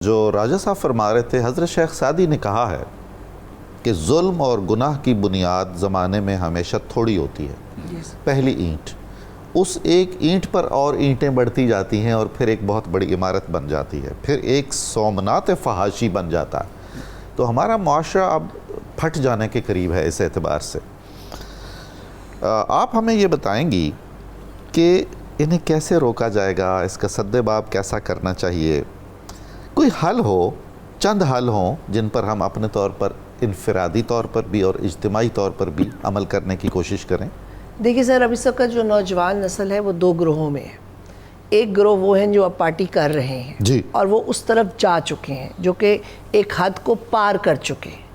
جو راجہ صاحب فرما رہے تھے، حضرت شیخ سعدی نے کہا ہے کہ ظلم اور گناہ کی بنیاد زمانے میں ہمیشہ تھوڑی ہوتی ہے. پہلی اینٹ، اس ایک اینٹ پر اور اینٹیں بڑھتی جاتی ہیں اور پھر ایک بہت بڑی عمارت بن جاتی ہے، پھر ایک سومنات فحاشی بن جاتا ہے. تو ہمارا معاشرہ اب پھٹ جانے کے قریب ہے اس اعتبار سے. آپ ہمیں یہ بتائیں گی کہ انہیں کیسے روکا جائے گا، اس کا سد باب کیسا کرنا چاہیے؟ کوئی حل ہو، چند حل ہوں جن پر ہم اپنے طور پر انفرادی طور پر بھی اور اجتماعی طور پر بھی عمل کرنے کی کوشش کریں. دیکھیے سر، اب اس وقت جو نوجوان نسل ہے وہ دو گروہوں میں ہے. ایک گروہ وہ ہیں جو اب پارٹی کر رہے ہیں جی، اور وہ اس طرف جا چکے ہیں، جو کہ ایک حد کو پار کر چکے ہیں.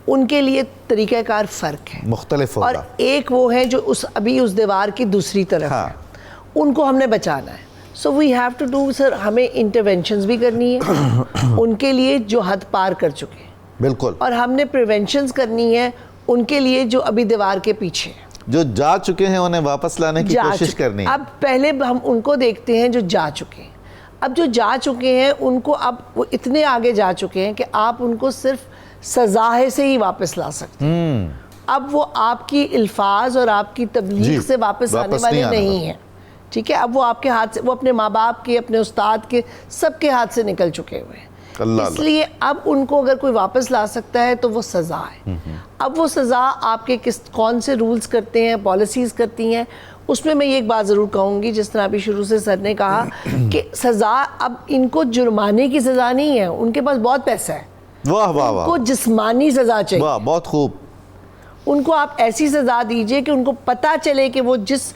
ان کے لیے طریقہ کار فرق ہے، مختلف ہوگا. اور ایک وہ ہیں جو ابھی اس دیوار کی دوسری طرف ہے. ان کو ہم نے بچانا ہے. سو وی ہیو ٹو ڈو سر، ہمیں انٹرونشنز بھی کرنی ہے ان کے لیے جو حد پار کر چکے ہیں، بالکل، اور ہم نے پریونشنز کرنی ہے ان کے لیے جو ابھی دیوار کے پیچھے ہیں، جو جا چکے ہیں انہیں واپس لانے کی کوشش کرنی ہے. اب پہلے ہم ان کو دیکھتے ہیں جو جا چکے ہیں. اب جو جا چکے ہیں ان کو اب وہ اتنے آگے جا چکے ہیں کہ آپ ان کو صرف سزا سے ہی واپس لا سکتے ہیں. اب وہ آپ کی الفاظ اور آپ کی تبلیغ سے واپس آنے والے نہیں ہیں. ٹھیک ہے، اب وہ آپ کے ہاتھ سے، وہ اپنے ماں باپ کے، اپنے استاد کے، سب کے ہاتھ سے نکل چکے ہوئے ہیں. اس لیے اب ان کو اگر کوئی واپس لا سکتا ہے تو وہ سزا ہے. اب وہ سزا آپ کے کون سے رولز کرتے ہیں، پالیسیز کرتی ہیں. اس میں یہ ایک بات ضرور کہوں گی، جس طرح ابھی شروع سے سر نے کہا کہ سزا اب ان کو جرمانے کی سزا نہیں ہے، ان کے پاس بہت پیسہ ہے. واہ واہ ان واہ، کو جسمانی سزا چاہیے. واہ، بہت خوب. ان کو آپ ایسی سزا دیجئے کہ ان کو پتہ چلے کہ وہ جس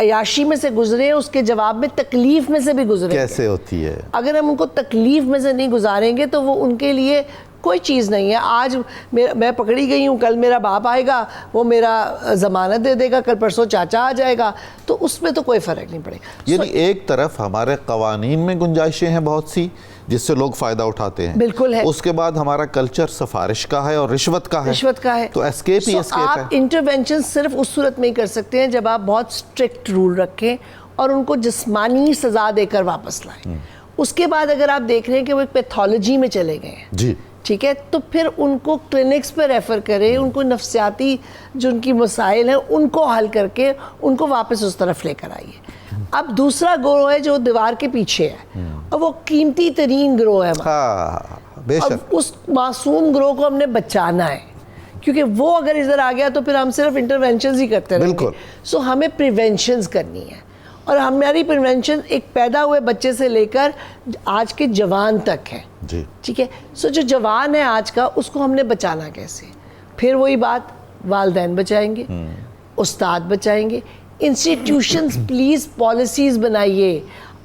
عیاشی میں سے گزرے اس کے جواب میں تکلیف میں سے بھی گزرے. کیسے ہوتی ہے؟ اگر ہم ان کو تکلیف میں سے نہیں گزاریں گے تو وہ ان کے لیے کوئی چیز نہیں ہے. آج میں پکڑی گئی ہوں، کل میرا باپ آئے گا، وہ میرا ضمانت دے دے گا، کل پرسوں چاچا آ جائے گا، تو اس میں تو کوئی فرق نہیں پڑے گا. یعنی ایک طرف ہمارے قوانین میں گنجائشیں ہیں بہت سی جس سے لوگ فائدہ اٹھاتے ہیں، بالکل ہے. اس کے بعد ہمارا کلچر سفارش کا ہے اور رشوت کا ہے. تو اسکیپ ہی اسکیپ ہے. آپ انٹرونشن صرف اس صورت میں ہی کر سکتے ہیں جب آپ بہت سٹرکٹ رول رکھیں اور ان کو جسمانی سزا دے کر واپس لائیں. اس کے بعد اگر آپ دیکھ رہے ہیں کہ وہ ایک پیتھولوجی میں چلے گئے ہیں، جی ٹھیک ہے، تو پھر ان کو کلینکس پہ ریفر کریں، ان کو نفسیاتی جو ان کی مسائل ہیں ان کو حل کر کے ان کو واپس اس طرف لے کر آئیے. اب دوسرا گروہ ہے جو دیوار کے پیچھے ہے، اور وہ قیمتی ترین گروہ ہے. بے شک. اب اس معصوم گروہ کو ہم نے بچانا ہے، کیونکہ وہ اگر ادھر آ گیا تو پھر ہم صرف انٹرونشنز ہی کرتے رہیں گے. سو ہمیں پریونشنز کرنی ہے، اور ہماری پریونشن ایک پیدا ہوئے بچے سے لے کر آج کے جوان تک ہے. جی ٹھیک ہے. سو جو جوان ہے آج کا، اس کو ہم نے بچانا کیسے؟ پھر وہی بات، والدین بچائیں گے، استاد بچائیں گے. انسٹیٹیوشنز پلیز پالیسیز بنائیے.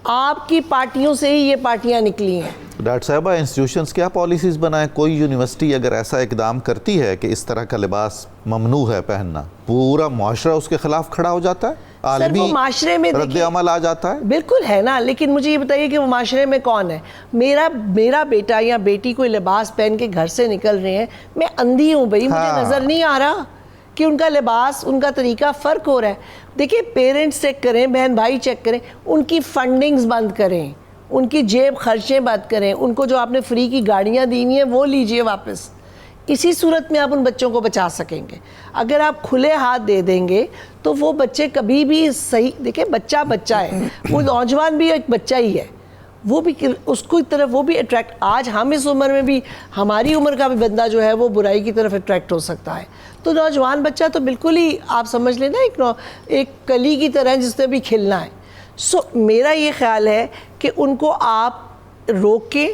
آپ کی پارٹیوں سے ہی یہ پارٹیاں نکلی ہیں. ڈاکٹر صاحبہ، انسٹیٹیوشنز کیا پالیسیز بنائیں؟ کوئی یونیورسٹی اگر ایسا اقدام کرتی ہے کہ اس طرح کا لباس ممنوع ہے پہننا، پورا معاشرہ اس کے خلاف کھڑا ہو جاتا ہے، عالمی معاشرے میں رد عمل آ جاتا ہے. بالکل ہے نا. لیکن مجھے یہ بتائیے کہ وہ معاشرے میں کون ہے؟ میرا بیٹا یا بیٹی کوئی لباس پہن کے گھر سے نکل رہے ہیں، میں اندھی ہوں بھائی، مجھے نظر نہیں آ رہا کہ ان کا لباس، ان کا طریقہ فرق ہو رہا ہے. دیکھیں، پیرنٹس چیک کریں، بہن بھائی چیک کریں، ان کی فنڈنگز بند کریں، ان کی جیب خرچیں بند کریں. ان کو جو آپ نے فری کی گاڑیاں دینی ہیں وہ لیجئے واپس. اسی صورت میں آپ ان بچوں کو بچا سکیں گے. اگر آپ کھلے ہاتھ دے دیں گے تو وہ بچے کبھی بھی صحیح، دیکھیں بچہ ہے، وہ نوجوان بھی ایک بچہ ہی ہے، وہ بھی اس کو طرف وہ بھی اٹریکٹ. آج ہم اس عمر میں بھی، ہماری عمر کا بھی بندہ جو ہے وہ برائی کی طرف اٹریکٹ ہو سکتا ہے. تو نوجوان بچہ تو بالکل ہی آپ سمجھ لیں نا ایک کلی کی طرح جس نے بھی کھلنا ہے. سو میرا یہ خیال ہے کہ ان کو آپ روکیں،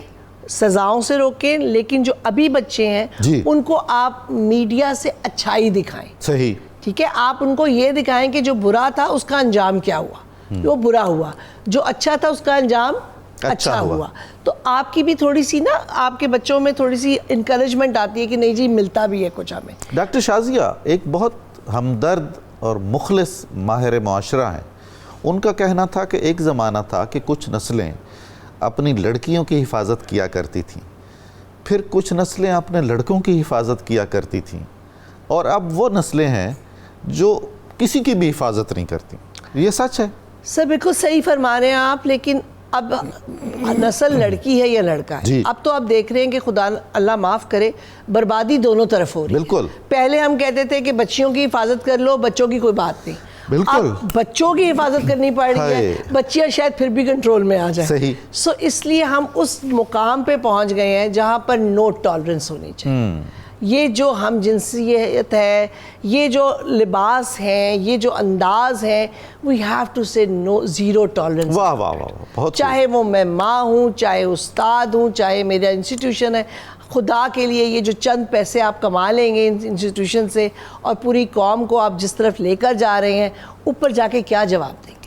سزاؤں سے روکیں، لیکن جو ابھی بچے ہیں ان کو آپ میڈیا سے اچھائی دکھائیں. صحیح. ٹھیک ہے، آپ ان کو یہ دکھائیں کہ جو برا تھا اس کا انجام کیا ہوا، وہ برا ہوا، جو اچھا تھا اس کا انجام اچھا ہوا. تو آپ کی بھی تھوڑی سی نا، آپ کے بچوں میں تھوڑی سی انکریجمنٹ آتی ہے کہ نہیں جی ملتا بھی ہے کچھ ہمیں. ڈاکٹر شازیہ ایک بہت ہمدرد اور مخلص ماہر معاشرہ ہیں. ان کا کہنا تھا کہ ایک زمانہ تھا کہ کچھ نسلیں اپنی لڑکیوں کی حفاظت کیا کرتی تھیں، پھر کچھ نسلیں اپنے لڑکوں کی حفاظت کیا کرتی تھیں، اور اب وہ نسلیں ہیں جو کسی کی بھی حفاظت نہیں کرتی. یہ سچ ہے؟ سر بالکل صحیح فرما رہے ہیں آپ، لیکن اب نسل لڑکی ہے یا لڑکا ہے, اب تو آپ دیکھ رہے ہیں کہ خدا اللہ معاف کرے بربادی دونوں طرف ہو رہی ہے. بالکل. پہلے ہم کہتے تھے کہ بچیوں کی حفاظت کر لو, بچوں کی کوئی بات نہیں. بالکل. اب بچوں کی حفاظت کرنی پڑ رہی ہے, بچیاں شاید پھر بھی کنٹرول میں آ جائیں. صحیح. سو اس لیے ہم اس مقام پہ پہنچ گئے ہیں جہاں پر نو ٹالرنس ہونی چاہیے. یہ جو ہم جنسیت ہے, یہ جو لباس ہیں, یہ جو انداز ہے, وی ہیو ٹو سے نو, زیرو ٹالرنس. واہ واہ واہ, بہت. چاہے وہ میں ماں ہوں, چاہے استاد ہوں, چاہے میرا انسٹیٹیوشن ہے, خدا کے لیے یہ جو چند پیسے آپ کما لیں گے انسٹیٹیوشن سے اور پوری قوم کو آپ جس طرف لے کر جا رہے ہیں, اوپر جا کے کیا جواب دیں گے؟